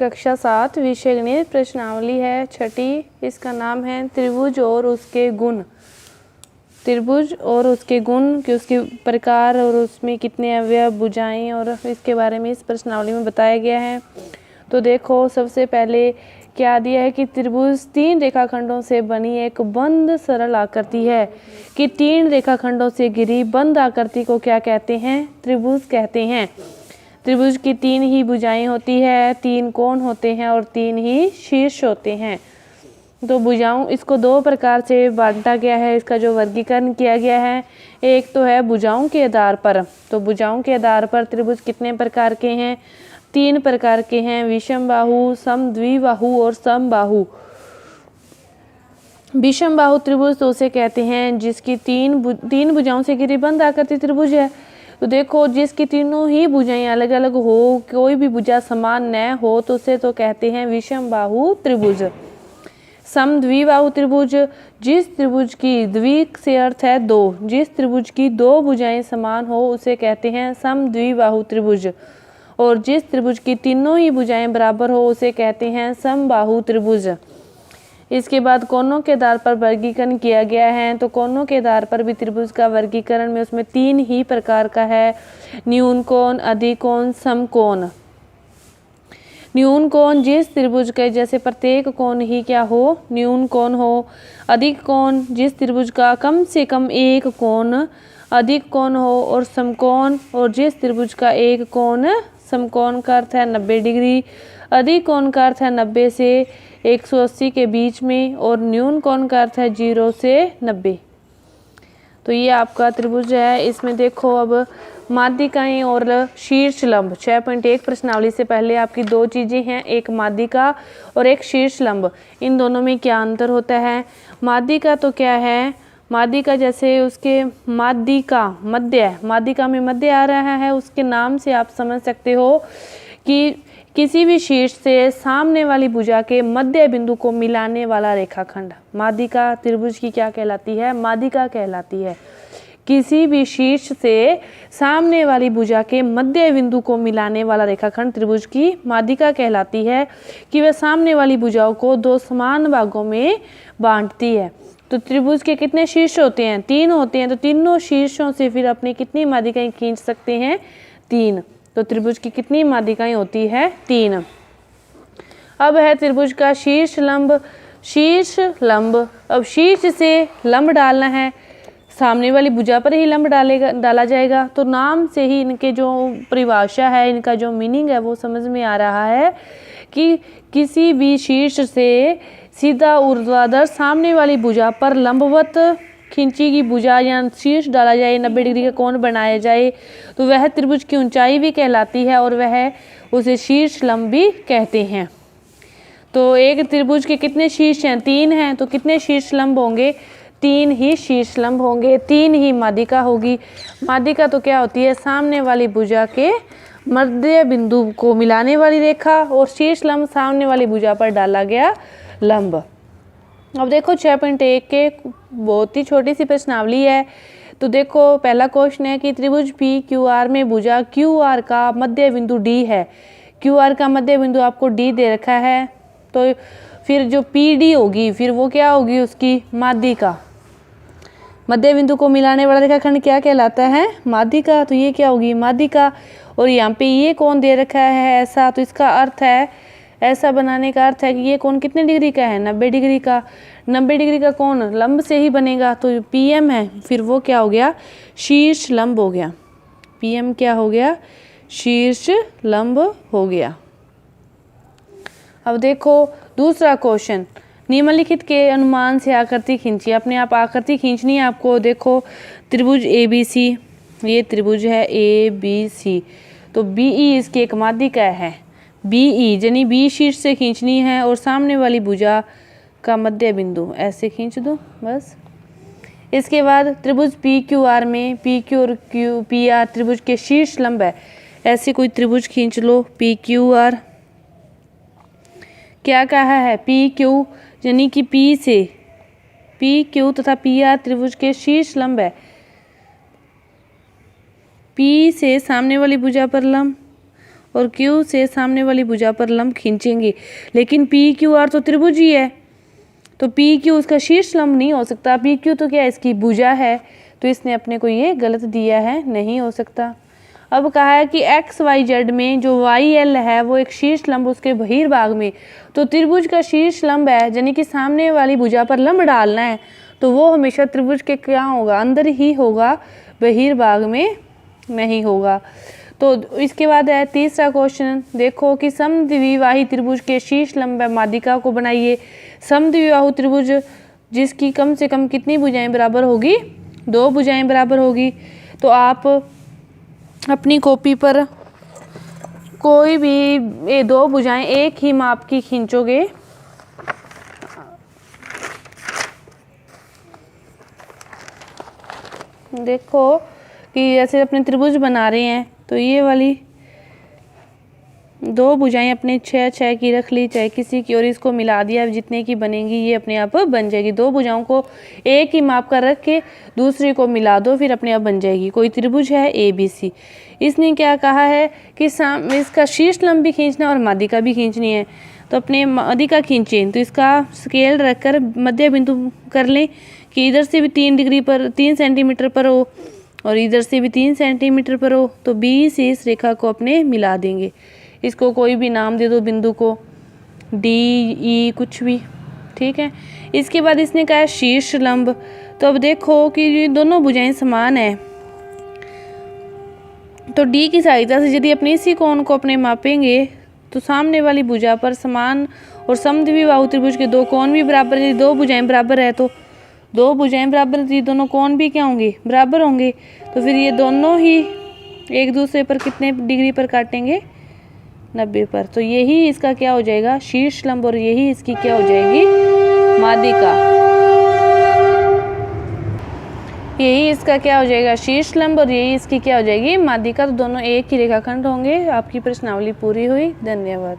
कक्षा 7 विषय गणित प्रश्नावली है छठी। इसका नाम है त्रिभुज और उसके गुण। त्रिभुज और उसके गुण कि उसके प्रकार और उसमें कितने अवयव, भुजाएं और इसके बारे में इस प्रश्नावली में बताया गया है। तो देखो, सबसे पहले क्या दिया है कि त्रिभुज 3 रेखाखंडों से बनी एक बंद सरल आकृति है कि 3 रेखाखंडों से घिरी बंद आकृति को क्या कहते हैं? त्रिभुज कहते हैं। त्रिभुज की 3 ही भुजाएं होती है, 3 कोण होते हैं और 3 ही शीर्ष होते हैं। तो भुजाओं इसको 2 प्रकार से बांटा गया है। इसका जो वर्गीकरण किया गया है, एक तो है भुजाओं के आधार पर। तो भुजाओं के आधार पर त्रिभुज कितने प्रकार के हैं? 3 प्रकार के हैं, विषम बाहु, समद्विबाहु और समबाहु। विषम बाहु त्रिभुज तो उसे कहते हैं जिसकी 3 भुजाओं से घिरी बंद आकृति त्रिभुज है। तो देखो, जिसकी तीनों ही भुजाएं अलग अलग हो, कोई भी भुजा समान न हो, तो उसे तो कहते हैं विषम बाहु त्रिभुज। समद्विबाहु त्रिभुज, जिस त्रिभुज की द्वि से अर्थ है 2, जिस त्रिभुज की 2 भुजाएं समान हो उसे कहते हैं समद्विबाहु त्रिभुज। और जिस त्रिभुज की तीनों ही भुजाएं बराबर हो उसे कहते हैं समबाहु त्रिभुज। इसके बाद कोणों के आधार पर वर्गीकरण किया गया है। तो कोणों के आधार पर भी त्रिभुज का वर्गीकरण में उसमें 3 ही प्रकार का है, न्यून कोण, अधिक कोण, समकोण। न्यून कोण जिस त्रिभुज के जैसे प्रत्येक कोण ही क्या हो? न्यून कोण हो। अधिक कोण जिस त्रिभुज का कम से कम एक कोण अधिक कोण हो। और समकोण और जिस त्रिभुज का एक कोण, समकोण का अर्थ है 90 डिग्री, अधिक कोण का अर्थ है 90 से 180 के बीच में, और न्यून कोण का अर्थ है 0 से 90। तो ये आपका त्रिभुज है। इसमें देखो, अब माध्यिकाएं और शीर्ष लंब 6.1 प्रश्नावली से पहले आपकी 2 चीजें हैं, एक माध्यिका और एक शीर्ष लंब। इन दोनों में क्या अंतर होता है? माध्यिका तो क्या है? माध्यिका जैसे उसके माध्यिका में मध्य आ रहा है, उसके नाम से आप समझ सकते हो कि किसी भी शीर्ष से सामने वाली भुजा के मध्य बिंदु को मिलाने वाला रेखाखंड माध्यिका त्रिभुज की क्या कहलाती है? माध्यिका कहलाती है। किसी भी शीर्ष से सामने वाली भुजा के मध्य बिंदु को मिलाने वाला रेखाखंड त्रिभुज की माध्यिका कहलाती है कि वह सामने वाली भुजाओं को 2 समान भागों में बांटती है। तो त्रिभुज के कितने शीर्ष होते हैं? 3 होते हैं। तो तीनों शीर्षों से फिर अपनी कितनी माध्यिकाएं खींच सकते हैं? 3। तो त्रिभुज की कितनी माध्यिकाएं होती है? 3। अब है त्रिभुज का शीर्ष लंब। शीर्ष लंब, अब शीर्ष से लंब डालना है, सामने वाली भुजा पर ही लंब डाला जाएगा। तो नाम से ही इनके जो परिभाषा है, इनका जो मीनिंग है वो समझ में आ रहा है कि किसी भी शीर्ष से सीधा ऊर्ध्वाधर सामने वाली भुजा पर लंबवत खींची की भुजा या शीर्ष डाला जाए, 90 डिग्री का कोण बनाया जाए, तो वह त्रिभुज की ऊंचाई भी कहलाती है और वह उसे शीर्ष लंब भी कहते हैं। तो एक त्रिभुज के कितने शीर्ष हैं? 3 हैं। तो कितने शीर्ष लंब होंगे? 3 ही शीर्ष लंब होंगे, 3 ही माध्यिका होगी। माध्यिका तो क्या होती है? सामने वाली भुजा के मध्य बिंदु को मिलाने वाली रेखा, और शीर्ष लंब सामने वाली भुजा पर डाला गया लंब। अब देखो 6.1 के बहुत ही छोटी सी प्रश्नावली है। तो देखो, पहला क्वेश्चन है कि त्रिभुज PQR में भुजा QR का मध्य बिंदु D है। QR का मध्य बिंदु आपको D दे रखा है। तो फिर जो PD होगी, फिर वो क्या होगी? उसकी माध्यिका। मध्य बिंदु को मिलाने वाला रेखाखंड क्या कहलाता है? माध्यिका। तो ये क्या होगी? माध्यिका। और यहाँ पे ये कोण दे रखा है ऐसा, तो इसका अर्थ है, ऐसा बनाने का अर्थ है कि ये कोण कितने डिग्री का है? 90 डिग्री का। 90 डिग्री का कोण लंब से ही बनेगा, तो PM है, फिर वो क्या हो गया? शीर्ष लंब हो गया। PM क्या हो गया? शीर्ष लंब हो गया। अब देखो दूसरा क्वेश्चन, निम्नलिखित के अनुमान से आकृति खींचिए। अपने आप आकृति खींचनी है आपको। देखो, त्रिभुज ABC, ये त्रिभुज है ABC, तो BE इसकी एक माध्यिका है। BE यानी B शीर्ष से खींचनी है और सामने वाली भुजा का मध्य बिंदु ऐसे खींच दो बस। इसके बाद त्रिभुज PQR में PQ और PR त्रिभुज के शीर्ष लंब है। ऐसे कोई त्रिभुज खींच लो PQR। क्या कहा है? PQ यानी कि P से PQ तथा PR त्रिभुज के शीर्ष लंब है। P से सामने वाली भुजा पर लंब और क्यू से सामने वाली भुजा पर लंब खींचेंगे, लेकिन पी क्यू आर तो त्रिभुज ही है, तो पी क्यू उसका शीर्ष लंब नहीं हो सकता। पी क्यू तो क्या है, इसकी भुजा है, तो इसने अपने को ये गलत दिया है, नहीं हो सकता। अब कहा है कि एक्स वाई जेड में जो वाई एल है वो एक शीर्ष लंब उसके बहिर्भाग में, तो त्रिभुज का शीर्ष लंब है, यानी कि सामने वाली भुजा पर लंब डालना है, तो वो हमेशा त्रिभुज के क्या होगा, अंदर ही होगा, बहिर्भाग में नहीं होगा। तो इसके बाद है तीसरा क्वेश्चन, देखो कि समद्विबाही त्रिभुज के शीर्ष लंब माध्यिका को बनाइए। समद्विबाहु त्रिभुज जिसकी कम से कम कितनी भुजाएं बराबर होगी, 2 भुजाएं बराबर होगी। तो आप अपनी कॉपी पर कोई भी ये 2 भुजाएं एक ही माप की खींचोगे, देखो कि जैसे अपने त्रिभुज बना रहे हैं, तो ये वाली 2 भुजाएं अपने 6 की रख ली, चाहे किसी की, और इसको मिला दिया, जितने की बनेंगी ये अपने आप बन जाएगी। 2 भुजाओं को एक ही माप का रख के दूसरी को मिला दो, फिर अपने आप बन जाएगी। कोई त्रिभुज है ABC, इसने क्या कहा है कि इसका शीर्ष लंब भी खींचना और माध्यिका भी खींचनी है, तो अपने माध्यिका खींचें, तो इसका स्केल रखकर मध्य बिंदु कर लें कि इधर से भी 3 डिग्री पर 3 सेंटीमीटर पर हो और इधर से भी 3 सेंटीमीटर पर हो, तो B से इस रेखा को अपने मिला देंगे। इसको कोई भी नाम दे दो, बिंदु को DE कुछ भी, ठीक है। इसके बाद इसने कहा है शीर्ष लंब, तो अब देखो कि ये दोनों भुजाएं समान है, तो D की सहायता से यदि अपने इसी कोण को अपने मापेंगे तो सामने वाली भुजा पर समान और समद्विबाहु त्रिभुज के 2 कोण भी बराबर, यदि 2 भुजाएं बराबर है तो 2 भुजाएं बराबर, यदि दोनों कोण भी क्या होंगे, बराबर होंगे, तो फिर ये दोनों ही एक दूसरे पर कितने डिग्री पर काटेंगे, 90 पर। तो यही इसका क्या हो जाएगा, शीर्ष लंब, और यही इसकी क्या हो जाएगी, माध्यिका। यही इसका क्या हो जाएगा, शीर्ष लंब, और यही इसकी क्या हो जाएगी, माध्यिका। तो दोनों एक ही रेखाखंड होंगे। आपकी प्रश्नावली पूरी हुई, धन्यवाद।